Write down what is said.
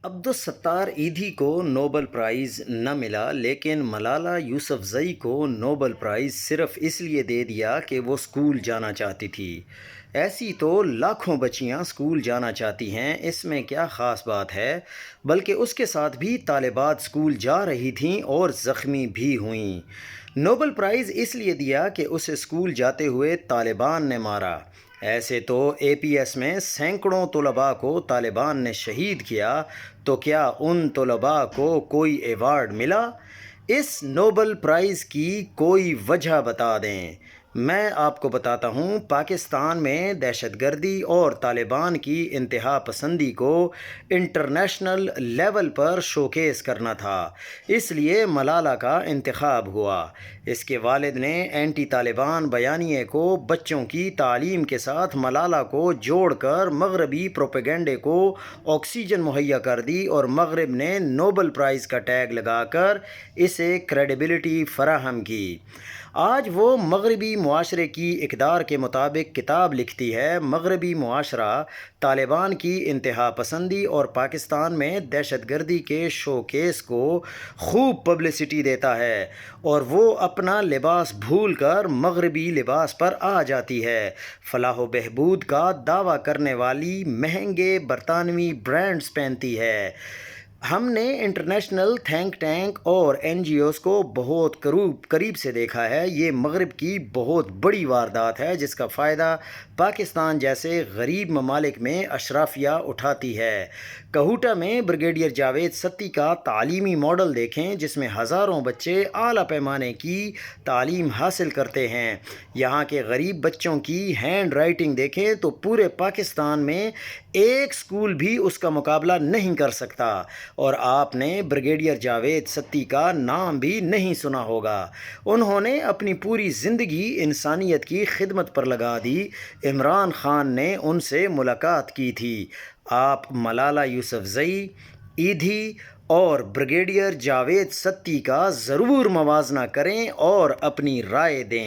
عبدالستار ایدھی کو Nobel price نہ ملا، لیکن ملالہ یوسفزئی کو نوبل پرائز صرف اس لیے دے دیا کہ وہ اسکول جانا چاہتی تھی۔ ایسی تو لاکھوں بچیاں اسکول جانا چاہتی ہیں، اس میں کیا خاص بات ہے؟ بلکہ اس کے ساتھ بھی طالبات اسکول جا رہی تھیں اور زخمی بھی ہوئیں۔ نوبل پرائز اس لیے دیا کہ اسے اسکول جاتے ہوئے طالبان نے مارا۔ ایسے تو اے پی ایس میں سینکڑوں طلباء کو طالبان نے شہید کیا، تو کیا ان طلباء کو کوئی ایوارڈ ملا؟ اس نوبل پرائز کی کوئی وجہ بتا دیں۔ میں آپ کو بتاتا ہوں، پاکستان میں دہشت گردی اور طالبان کی انتہا پسندی کو انٹرنیشنل لیول پر شوکیس کرنا تھا، اس لیے ملالہ کا انتخاب ہوا۔ اس کے والد نے اینٹی طالبان بیانیے کو بچوں کی تعلیم کے ساتھ ملالہ کو جوڑ کر مغربی پروپیگنڈے کو آکسیجن مہیا کر دی، اور مغرب نے نوبل پرائز کا ٹیگ لگا کر اسے کریڈیبلٹی فراہم کی۔ آج وہ مغربی معاشرے کی اقدار کے مطابق کتاب لکھتی ہے۔ مغربی معاشرہ طالبان کی انتہا پسندی اور پاکستان میں دہشت گردی کے شو کیس کو خوب پبلسٹی دیتا ہے، اور وہ اپنا لباس بھول کر مغربی لباس پر آ جاتی ہے۔ فلاح و بہبود کا دعویٰ کرنے والی مہنگے برطانوی برانڈز پہنتی ہے۔ ہم نے انٹرنیشنل تھنک ٹینک اور این جی اوز کو بہت قریب سے دیکھا ہے۔ یہ مغرب کی بہت بڑی واردات ہے جس کا فائدہ پاکستان جیسے غریب ممالک میں اشرافیہ اٹھاتی ہے۔ کہوٹہ میں بریگیڈیئر جاوید ستی کا تعلیمی ماڈل دیکھیں، جس میں ہزاروں بچے اعلیٰ پیمانے کی تعلیم حاصل کرتے ہیں۔ یہاں کے غریب بچوں کی ہینڈ رائٹنگ دیکھیں تو پورے پاکستان میں ایک اسکول بھی اس کا مقابلہ نہیں کر سکتا۔ اور آپ نے بریگیڈیئر جاوید ستی کا نام بھی نہیں سنا ہوگا۔ انہوں نے اپنی پوری زندگی انسانیت کی خدمت پر لگا دی۔ عمران خان نے ان سے ملاقات کی تھی۔ آپ ملالہ یوسفزئی، ایدھی اور بریگیڈیئر جاوید ستی کا ضرور موازنہ کریں اور اپنی رائے دیں۔